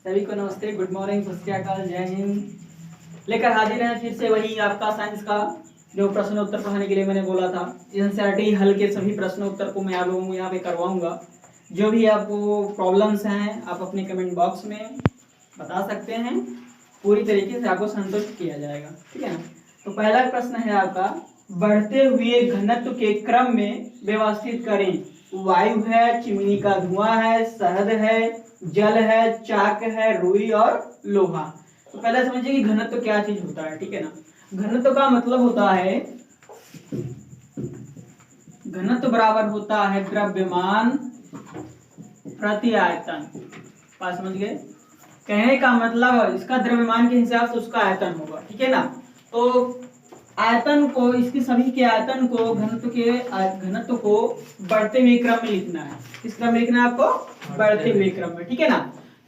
सभी को नमस्ते, गुड मॉर्निंग, सत श्री अकाल, जय हिंद। लेकर हाजिर हैं फिर से वही आपका साइंस का जो प्रश्न उत्तर पढ़ाने के लिए मैंने बोला था। एनसीईआरटी हल के सभी प्रश्न उत्तर को मैं आप लोगों को यहाँ पे करवाऊंगा। जो भी आपको प्रॉब्लम्स हैं आप अपने कमेंट बॉक्स में बता सकते हैं, पूरी तरीके से आपको संतुष्ट किया जाएगा, ठीक है ना। तो पहला प्रश्न है आपका, बढ़ते हुए घनत्व के क्रम में व्यवस्थित करें। वायु है, चिमनी का धुआं है, शहद है, जल है, चाक है, रुई और लोहा। तो पहले समझिए कि घनत्व क्या चीज होता है, ठीक है ना। घनत्व का मतलब होता है, घनत्व बराबर होता है द्रव्यमान प्रति आयतन। बात समझ गए? कहने का मतलब इसका द्रव्यमान के हिसाब से उसका आयतन होगा, ठीक है ना। तो आयतन को, इसकी सभी के आयतन को, घनत्व को बढ़ते हुए क्रम में लिखना है। किस क्रम में लिखना है आपको? बढ़ते हुए क्रम में, ठीक है ना।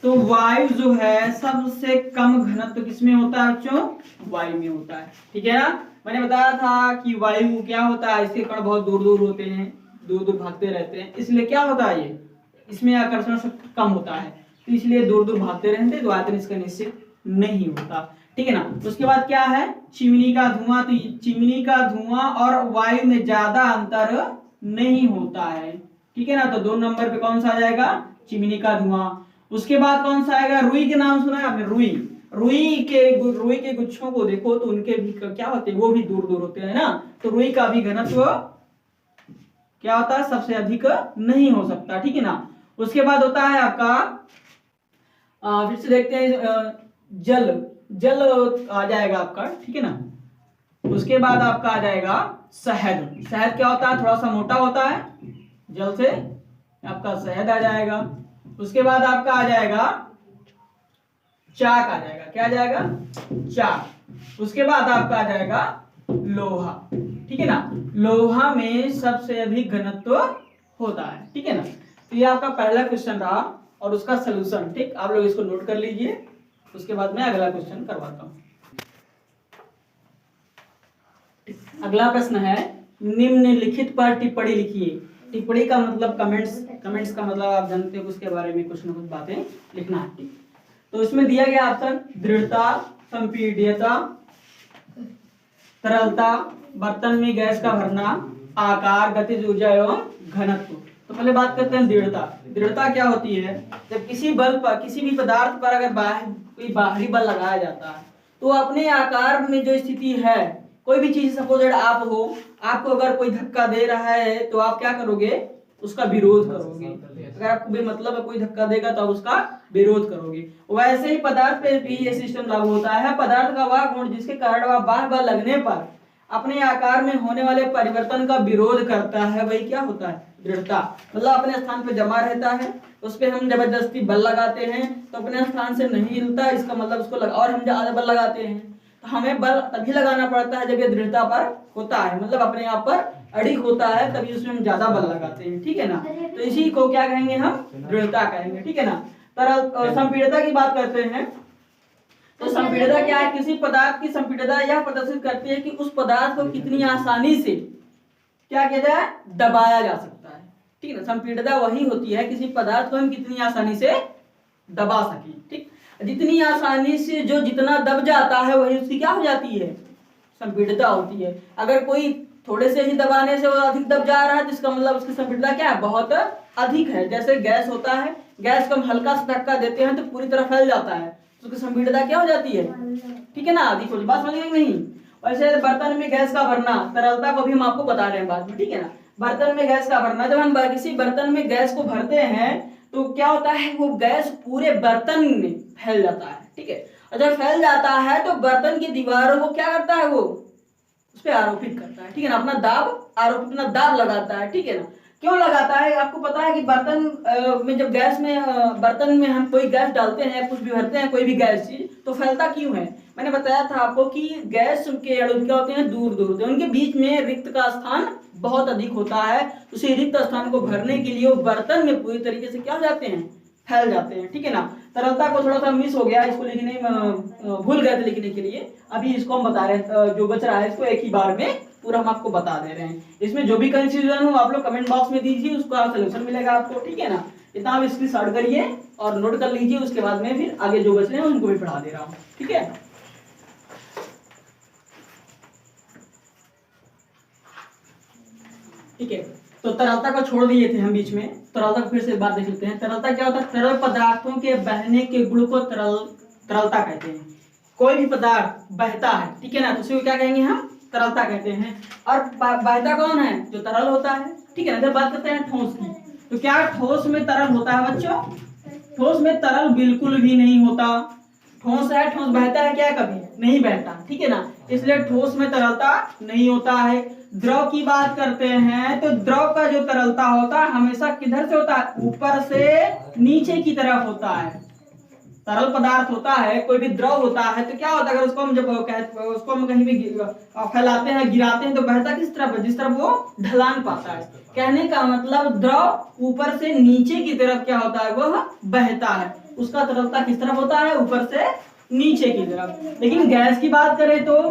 तो वायु जो है सबसे कम घनत्व किसमें होता है बच्चों? वायु में होता है, ठीक है ना। मैंने बताया था कि वायु क्या होता है, इसके कण बहुत दूर दूर होते हैं, दूर दूर भागते रहते हैं, इसलिए क्या होता है, ये इसमें आकर्षण शक्ति कम होता है, तो इसलिए दूर दूर भागते रहते हैं, तो आयतन इसका निश्चित नहीं होता, ठीक है ना। उसके बाद क्या है? चिमनी का धुआं। तो चिमनी का धुआं और वायु में ज्यादा अंतर नहीं होता है, ठीक है ना। तो 2 नंबर पे कौन सा आ जाएगा? चिमनी का धुआं। उसके बाद कौन सा आएगा? रुई के नाम सुना है आपने? रुई। रुई के गुच्छों को देखो तो उनके भी क्या होते हैं, वो भी दूर दूर होते हैं ना। तो रुई का भी घनत्व क्या होता है? सबसे अधिक नहीं हो सकता, ठीक है ना। उसके बाद होता है आपका, फिर से देखते हैं, जल आ जाएगा आपका, ठीक है ना। उसके बाद आपका आ जाएगा शहद। शहद क्या होता है? थोड़ा सा मोटा होता है, जल से आपका शहद आ जाएगा। उसके बाद आपका आ जाएगा चाक आ जाएगा। क्या आ जाएगा? चाक। उसके बाद आपका आ जाएगा लोहा, ठीक है ना। लोहा में सबसे अधिक घनत्व होता है, ठीक है ना। तो ये आपका पहला क्वेश्चन रहा और उसका सलूशन, ठीक। आप लोग इसको नोट कर लीजिए, उसके बाद मैं अगला क्वेश्चन करवाता हूं। अगला प्रश्न है, निम्नलिखित पर टिप्पणी लिखिए। टिप्पणी का मतलब कमेंट्स का मतलब आप जानते हो, उसके बारे में कुछ न कुछ बातें लिखना है। तो इसमें दिया गया ऑप्शन, दृढ़ता, संपीड्यता, तरलता, बर्तन में गैस का भरना, आकार, गतिज ऊर्जा एवं घनत्व। तो पहले बात करते हैं दृढ़ता। दृढ़ता क्या होती है? जब किसी बल पर, किसी भी पदार्थ पर अगर कोई बाहरी बल लगाया जाता है तो अपने आकार में जो स्थिति है, कोई भी चीज सपोज आप हो, आपको अगर कोई धक्का दे रहा है तो आप क्या करोगे? उसका विरोध करोगे। अगर आपको बेमतलब कोई धक्का देगा तो आप उसका विरोध करोगे। वैसे ही पदार्थ पे भी ये सिस्टम लागू होता है। पदार्थ का वह गुण जिसके कारण वह बाह्य बल लगने पर अपने आकार में होने वाले परिवर्तन का विरोध करता है, वही क्या होता है? दृढ़ता। मतलब अपने स्थान पे जमा रहता है, उस पे हम जबरदस्ती बल लगाते हैं तो अपने स्थान से नहीं हिलता, इसका मतलब उसको और हम ज्यादा बल लगाते हैं तो हमें बल तभी लगाना पड़ता है जब ये दृढ़ता पर होता है, मतलब अपने आप पर अड़िग होता है, तभी उसमें हम ज्यादा बल लगाते हैं, ठीक है ना। तो इसी को क्या कहेंगे हम? दृढ़ता कहेंगे, ठीक है ना। तरल संपीड़ितता की बात करते हैं। तो संपीड़ितता क्या है? किसी पदार्थ की संपीड़ितता यह प्रदर्शित करती है कि उस पदार्थ को कितनी आसानी से क्या किया जाए? दबाया जा सकता है, ठीक है ना। संपीड़ितता वही होती है किसी पदार्थ को हम कितनी आसानी से दबा सकें, ठीक। जितनी आसानी से जो जितना दब जाता है वही उसकी क्या हो जाती है? संपीड़ितता होती है। अगर कोई थोड़े से ही दबाने से वो अधिक दब जा रहा है तो इसका मतलब उसकी संपीड़ितता क्या है? बहुत अधिक है। जैसे गैस होता है, गैस को हम हल्का सा धक्का देते हैं तो पूरी तरह फैल जाता है, तो उसकी संपीड़ितता क्या हो जाती है? ठीक है ना, अधिक हो। बात समझ नहीं? वैसे बर्तन में गैस का भरना, तरलता को भी हम आपको बता रहे हैं बाद में, ठीक है ना। बर्तन में गैस का भरना, जब हम किसी बर्तन में गैस को भरते हैं तो क्या होता है? वो गैस पूरे बर्तन में फैल जाता है, ठीक है। और जब फैल जाता है तो बर्तन की दीवारों को क्या करता है? वो उस पर आरोपित करता है, ठीक है ना। अपना दाब लगाता है, ठीक है ना। क्यों लगाता है? आपको पता है कि बर्तन में जब गैस में बर्तन में हम कोई गैस डालते हैं, कुछ भी भरते हैं, कोई भी गैस चीज, तो फैलता क्यों है? मैंने बताया था आपको कि गैस के अणु क्या होते हैं? दूर दूर होते हैं, उनके बीच में रिक्त का स्थान बहुत अधिक होता है। उसी रिक्त स्थान को भरने के लिए वो बर्तन में पूरी तरीके से क्या हो जाते हैं? फैल जाते हैं, ठीक है ना। तरलता को थोड़ा सा मिस हो गया, इसको लिखने में भूल गए थे लिखने के लिए। अभी इसको हम बता रहे हैं, जो बच रहा है इसको एक ही बार में पूरा हम आपको बता दे रहे हैं। इसमें जो भी कंफ्यूजन हो आप लोग कमेंट बॉक्स में दीजिए, उसका सोल्यूशन मिलेगा आपको, ठीक है ना। इतना आप स्क्रीन शॉट करिए और नोट कर लीजिए, उसके बाद में फिर आगे जो बच रहे हैं उनको भी पढ़ा दे रहा हूँ, ठीक है। ठीक है, तो तरलता को छोड़ दिए थे हम बीच में, तरलता को फिर से एक बार देख लेते हैं। तरलता क्या होता है? तरल पदार्थों के बहने के गुण को तरलता कहते हैं। कोई भी पदार्थ बहता है, ठीक है ना, तो उसे क्या कहेंगे हम? तरलता कहते हैं। और बहता कौन है? जो तरल होता है, ठीक है ना। जब बात करते हैं ठोस की, तो क्या ठोस में तरल होता है बच्चों? ठोस में तरल बिल्कुल भी नहीं होता। ठोस है, ठोस बहता है क्या? कभी नहीं बहता, ठीक है ना। इसलिए ठोस में तरलता नहीं होता है। द्रव की बात करते हैं तो द्रव का जो तरलता होता है हमेशा किधर से होता है? ऊपर से नीचे की तरफ होता है। तरल पदार्थ होता है, कोई भी द्रव होता है, तो क्या होता है? अगर उसको हम जब उसको हम कहीं भी फैलाते हैं, गिराते हैं, तो बहता किस तरफ है? जिस तरफ वो ढलान पाता है। कहने का मतलब द्रव ऊपर से नीचे की तरफ क्या होता है? वह बहता है। उसका तरलता किस तरफ होता है? ऊपर से नीचे की तरफ। लेकिन गैस की बात करें तो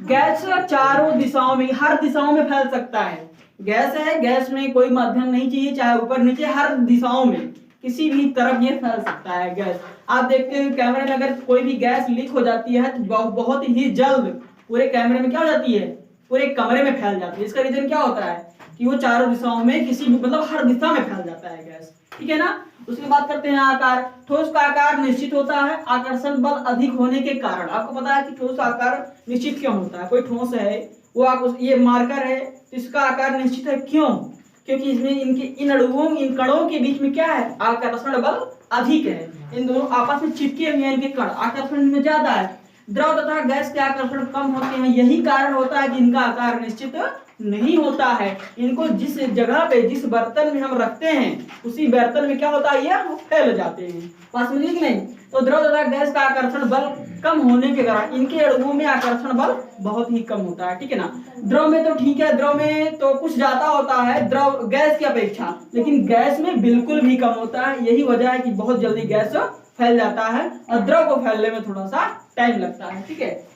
गैस चारों दिशाओं में, हर दिशाओं में फैल सकता है। गैस है, गैस में कोई माध्यम नहीं चाहिए, चाहे ऊपर नीचे, हर दिशाओं में किसी भी तरफ ये फैल सकता है गैस। आप देखते हो कैमरे में अगर कोई भी गैस लीक हो जाती है तो बहुत ही जल्द पूरे कैमरे में क्या हो जाती है? पूरे कमरे में फैल जाती है। इसका रीजन क्या होता है? कि वो चारों दिशाओं में किसी भी मतलब हर दिशा में फैल जाता है गैस, ठीक है ना। उसकी बात करते हैं आकार। ठोस का आकार निश्चित होता है आकर्षण बल अधिक होने के कारण। आपको पता है कि ठोस का आकार निश्चित क्यों होता है? कोई ठोस है, वो आप ये मार्कर है, इसका आकार निश्चित है, क्यों? क्योंकि इसमें इनके इन अणुओं, इन कणों के बीच में क्या है? आकर्षण बल अधिक है। इन दोनों आपस में चिपके हुए हैं, इनके कण आकर्षण में ज्यादा है। द्रव तथा गैस के आकर्षण कम होते हैं, यही कारण होता है कि इनका आकार निश्चित नहीं होता है। इनको जिस जगह पे, जिस बर्तन में हम रखते हैं, उसी बर्तन में क्या होता है? ये फैल जाते हैं। बात समझिए कि नहीं? तो द्रव तथा गैस का आकर्षण बल कम होने के कारण इनके अणुओं में आकर्षण बल बहुत ही कम होता है, ठीक है ना। द्रव में तो ठीक है, द्रव में तो कुछ ज्यादा होता है द्रव गैस की अपेक्षा, लेकिन गैस में बिल्कुल भी कम होता है। यही वजह है कि बहुत जल्दी गैस फैल जाता है और द्रव को फैलने में थोड़ा सा टाइम लगता है, ठीक है।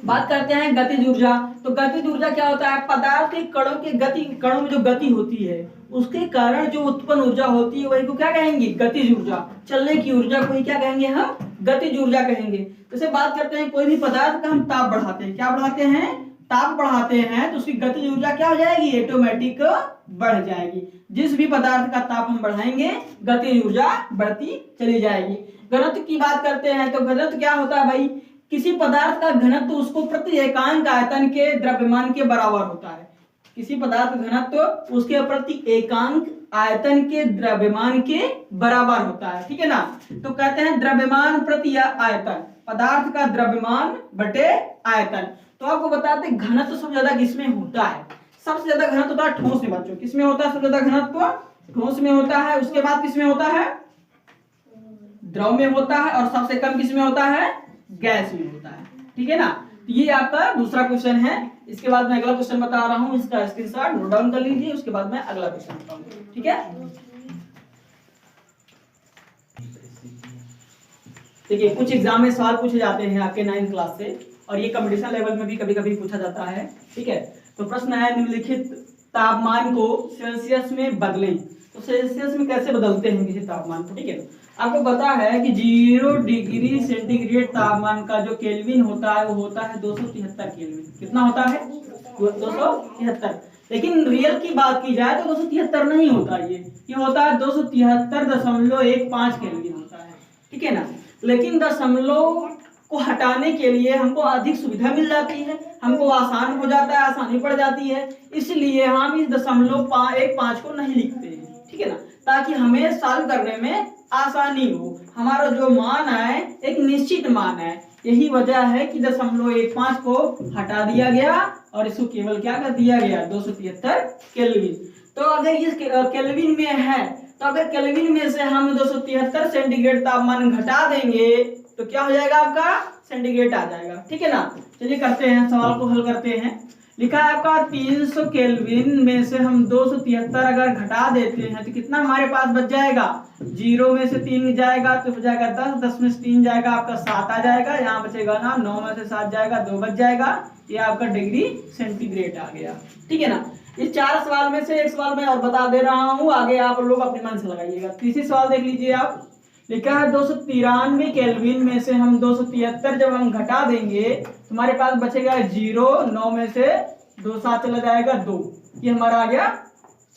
बात करते हैं गतिज ऊर्जा। तो गतिज ऊर्जा क्या होता है? पदार्थ के कणों के गति, कणों में जो गति होती है उसके कारण जो उत्पन्न ऊर्जा होती है वही को क्या कहेंगे? गतिज ऊर्जा। चलने की ऊर्जा को ही क्या कहेंगे हम? गतिज ऊर्जा कहेंगे। जैसे बात करते हैं कोई भी पदार्थ का हम ताप बढ़ाते हैं, क्या बढ़ाते हैं? ताप बढ़ाते हैं, तो उसकी गतिज ऊर्जा क्या हो जाएगी? ऑटोमेटिक बढ़ जाएगी। जिस भी पदार्थ का ताप हम बढ़ाएंगे गतिज ऊर्जा बढ़ती चली जाएगी। घनत्व की बात करते हैं तो घनत्व क्या होता है भाई? किसी पदार्थ का घनत्व उसको प्रति एकांक आयतन के द्रव्यमान के बराबर होता है। किसी पदार्थ का घनत्व उसके प्रति एकांक आयतन के द्रव्यमान के बराबर होता है, ठीक है ना। तो कहते हैं द्रव्यमान प्रति आयतन, पदार्थ का द्रव्यमान बटे आयतन। तो आपको बताते हैं घनत्व सबसे ज्यादा किसमें होता है? सबसे ज्यादा घनत्व होता है ठोस में बच्चों। किसमें होता है सबसे ज्यादा घनत्व? ठोस में होता है। उसके बाद किसमें होता है? द्रव में होता है। और सबसे कम किसमें होता है? गैस में होता है, ठीक है ना। तो ये आपका दूसरा क्वेश्चन है। इसके बाद मैं अगला क्वेश्चन बता रहा हूं, इसका स्क्रीनशॉट नोट डाउन कर लीजिए, उसके बाद मैं अगला क्वेश्चन बताऊंगा, ठीक है। देखिए कुछ एग्जाम में सवाल पूछे जाते हैं आपके 9th क्लास से, और ये कंपटीशन लेवल में भी कभी कभी पूछा जाता है, ठीक है। तो प्रश्न है निम्नलिखित तापमान को सेल्सियस में बदलें। तो सेल्सियस में कैसे बदलते हैं किसी तापमान को, ठीक है। आपको पता है कि 0 डिग्री सेंटीग्रेड तापमान का जो केल्विन होता है वो होता है 273 केल्विन। कितना होता है? 273। लेकिन रियल की बात की जाए तो 273 नहीं होता, ये होता है 273.15 केल्विन होता है, ठीक है ना। लेकिन दशमलव को हटाने के लिए हमको अधिक सुविधा मिल जाती है, हमको आसान हो जाता है, आसानी पड़ जाती है, इसलिए हम इस 0.15 को नहीं लिखते हैं, ठीक है ना, ताकि हमें सॉल्व करने में आसानी हो। हमारा जो मान है एक निश्चित मान है, यही वजह है कि 0.15 को हटा दिया गया और इसको केवल क्या कर दिया गया? 273 केल्विन। तो अगर ये केल्विन में है, तो अगर केल्विन में से हम 273 सेंटीग्रेड तापमान घटा देंगे तो क्या हो जाएगा? आपका सेंटीग्रेड आ जाएगा, ठीक है ना। चलिए करते हैं, सवाल को हल करते हैं। लिखा है आपका 300 केल्विन में से हम 273 अगर घटा देते हैं तो कितना हमारे पास बच जाएगा? 0 में से 3 जाएगा तो हो जाएगा 10, 10 में से 3 जाएगा आपका 7 आ जाएगा, यहाँ बचेगा ना 9 में से 7 जाएगा 2 बच जाएगा, ये आपका डिग्री सेंटीग्रेड आ गया, ठीक है ना। इस 4 सवाल में से एक सवाल मैं और बता दे रहा हूं, आगे आप लोग अपने मन से लगाइएगा। तीसरी सवाल देख लीजिए आप, लिखा है 293 केल्विन में से हम 273 जब हम घटा देंगे तुम्हारे पास बचेगा 0, 9 में से 2 7 चला जाएगा 2, ये हमारा आ गया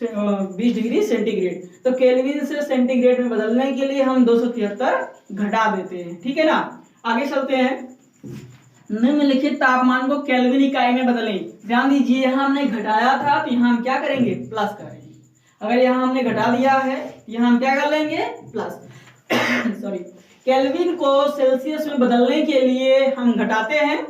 20 डिग्री सेंटीग्रेड। तो केल्विन से सेंटीग्रेड में बदलने के लिए हम 273 घटा देते हैं, ठीक है ना। आगे चलते हैं, निम्नलिखित तापमान को केल्विन इकाई में बदलें। ध्यान दीजिए, यहाँ हमने घटाया था तो यहाँ हम क्या करेंगे, प्लस करेंगे। अगर यहाँ हमने घटा दिया है यहाँ हम क्या कर लेंगे, प्लस सॉरी। केल्विन को सेल्सियस में बदलने के लिए हम घटाते हैं,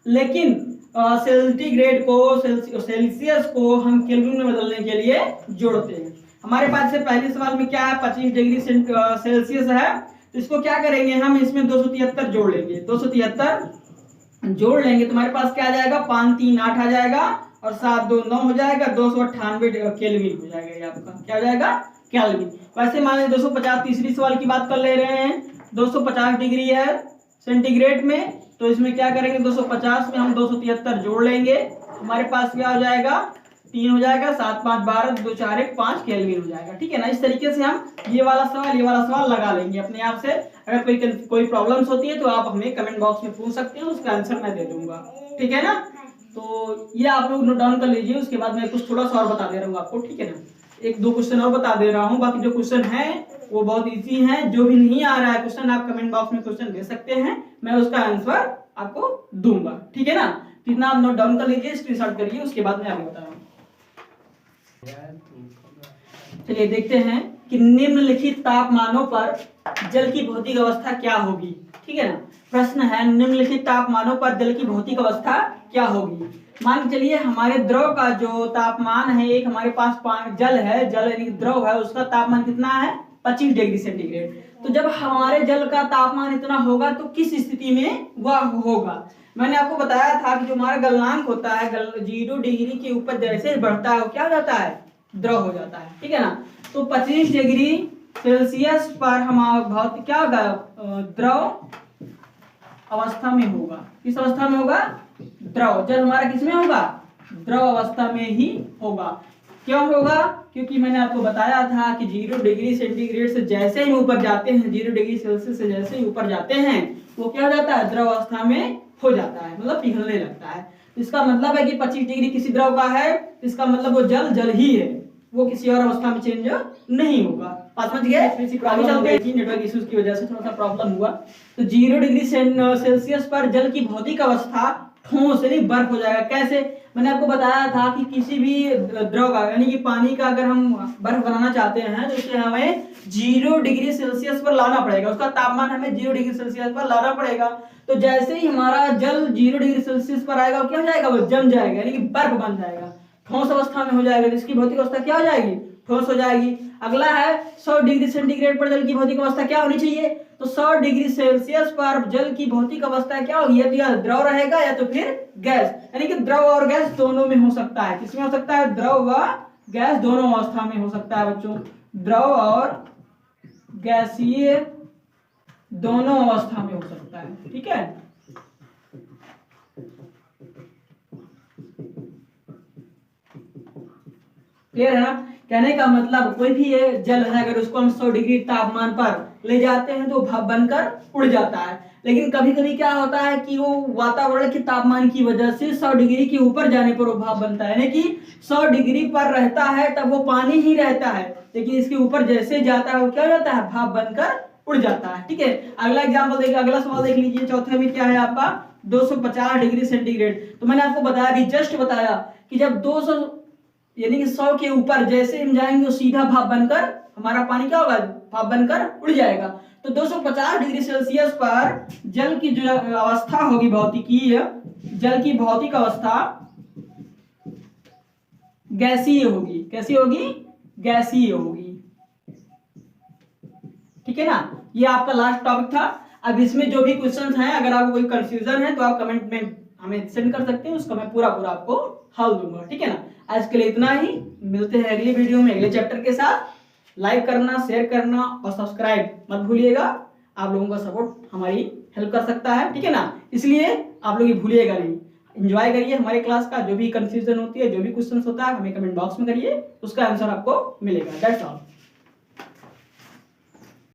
लेकिन सेंटीग्रेड को सेल्सियस को हम केल्विन में बदलने के लिए जोड़ते हैं। हमारे पास से पहले सवाल में क्या है, 25 डिग्री सेल्सियस है, तो इसको क्या करेंगे हम, इसमें 273 जोड़ लेंगे। 273 जोड़ लेंगे तुम्हारे पास क्या आ जाएगा, 5 3 8 आ जाएगा और 7 2 9 हो जाएगा, 298 केल्विन हो जाएगा। ये आपका क्या हो जाएगा, केल्विन। वैसे मान लीजिए 250, तीसरी सवाल की बात कर ले रहे हैं, 250 डिग्री है सेंटीग्रेड में, तो इसमें क्या करेंगे, 250 में हम 273 जोड़ लेंगे, हमारे पास क्या हो जाएगा, 3 हो जाएगा, 7 5 12 2 4 1 5 केल्विन हो जाएगा, ठीक है ना। इस तरीके से हम ये वाला सवाल लगा लेंगे अपने आप से। अगर कोई प्रॉब्लम्स होती है तो आप हमें कमेंट बॉक्स में पूछ सकते हैं, उसका आंसर मैं दे दूंगा, ठीक है ना। तो ये आप लोग नोट डाउन कर लीजिए, उसके बाद मैं कुछ थोड़ा सा और बता दे रहा हूँ आपको, ठीक है ना। 1 2 क्वेश्चन और बता दे रहा हूँ, बाकी जो क्वेश्चन है वो बहुत इजी है। जो भी नहीं आ रहा है क्वेश्चन, आप कमेंट बॉक्स में क्वेश्चन दे सकते हैं, मैं उसका आंसर आपको दूंगा, ठीक है ना। इतना आप नोट डाउन कर लीजिए, स्क्रीनशॉट करिए, उसके बाद मैं आगे बता रहा हूँ। चलिए देखते हैं कि निम्नलिखित तापमानों पर जल की भौतिक अवस्था क्या होगी, ठीक है ना। प्रश्न है, निम्नलिखित तापमानों पर जल की भौतिक अवस्था क्या होगी। मान के चलिए हमारे द्रव का जो तापमान है, एक हमारे पास जल है, जल यानी द्रव है, उसका तापमान कितना है, 25 डिग्री सेंटीग्रेड। तो जब हमारे जल का तापमान इतना होगा तो किस स्थिति में वह होगा। मैंने आपको बताया था कि जो हमारा गलनांक होता है, 0 डिग्री के ऊपर जैसे बढ़ता है वो क्या हो जाता है, द्रव हो जाता है, ठीक है ना। तो 25 डिग्री सेल्सियस पर हमारा बहुत क्या होगा, द्रव अवस्था में होगा। किस अवस्था में होगा, द्रव। जल हमारा किस में होगा, द्रव अवस्था में ही होगा। क्यों होगा, क्योंकि मैंने आपको बताया था कि 0 डिग्री सेंटीग्रेड से जैसे ही ऊपर जाते हैं, 0 डिग्री सेल्सियस से जैसे ही ऊपर जाते हैं वो क्या हो जाता है, द्रव अवस्था में हो जाता है, मतलब पिघलने लगता है। इसका मतलब है कि 25 डिग्री किसी द्रव का है, इसका मतलब वो जल ही है, वो किसी और अवस्था में चेंज नहीं होगा। बात समझ गए। नेटवर्क इश्यूज की वजह से थोड़ा सा प्रॉब्लम हुआ। तो 0 डिग्री सेल्सियस पर जल की भौतिक अवस्था ठोस यानी बर्फ हो जाएगा। कैसे, मैंने आपको बताया था कि किसी भी द्रव का यानी कि पानी का अगर हम बर्फ बनाना चाहते हैं तो इसे हमें 0 डिग्री सेल्सियस पर लाना पड़ेगा, उसका तापमान हमें 0 डिग्री सेल्सियस पर लाना पड़ेगा। तो जैसे ही हमारा जल 0 डिग्री सेल्सियस पर आएगा वो क्या हो जाएगा, वो जम जाएगा यानी कि बर्फ बन जाएगा, ठोस अवस्था में हो जाएगा। इसकी भौतिक अवस्था क्या हो जाएगी, ठोस हो जाएगी। अगला है 100 डिग्री सेंटीग्रेड पर जल की भौतिक अवस्था क्या होनी चाहिए, तो 100 डिग्री सेल्सियस पर जल की भौतिक अवस्था क्या होगी, या द्रव रहेगा या तो फिर गैस, यानी कि द्रव और गैस दोनों में हो सकता है। किसमें हो सकता है, द्रव व गैस दोनों अवस्था में हो सकता है बच्चों, द्रव और गैसीय दोनों अवस्था में हो सकता है, ठीक है। क्लियर है ना। कहने का मतलब कोई भी ये जल है अगर उसको हम 100 डिग्री तापमान पर ले जाते हैं तो भाप बनकर उड़ जाता है। लेकिन कभी कभी क्या होता है कि वो वातावरण के तापमान की वजह से 100 डिग्री के ऊपर जाने पर वो भाप बनता है, यानी कि 100 डिग्री पर रहता है तब वो पानी ही रहता है, लेकिन इसके ऊपर जैसे जाता है वो क्या जाता है, भाप बनकर उड़ जाता है, ठीक है। अगला एग्जाम्पल देखिए, अगला सवाल देख लीजिए। चौथे में क्या है आपका, 250 डिग्री सेंटीग्रेड। तो मैंने आपको बताया, अभी जस्ट बताया कि जब 200 यानी कि 100 के ऊपर जैसे हम जाएंगे तो सीधा भाप बनकर हमारा पानी क्या होगा, भाप बनकर उड़ जाएगा। तो 250 डिग्री सेल्सियस पर जल की जो अवस्था होगी भौतिकीय, जल की भौतिक अवस्था गैसीय होगी। कैसी होगी, गैसीय होगी, ठीक है ना। ये आपका लास्ट टॉपिक था। अब इसमें जो भी क्वेश्चंस हैं, अगर आपको कोई कंफ्यूजन है तो आप कमेंट में हमें सेंड कर सकते हैं, उसका मैं पूरा आपको हल दूंगा, ठीक है ना। आज के लिए इतना ही, मिलते हैं अगली वीडियो में अगले चैप्टर के साथ। लाइक करना, शेयर करना और सब्सक्राइब मत भूलिएगा, आप लोगों का सपोर्ट हमारी हेल्प कर सकता है, ठीक है ना, इसलिए आप लोग ये भूलिएगा नहीं। एंजॉय करिए हमारे क्लास का। जो भी कंफ्यूजन होती है, जो भी क्वेश्चन होता है, हमें कमेंट बॉक्स में करिए, उसका आंसर आपको मिलेगा। That's all.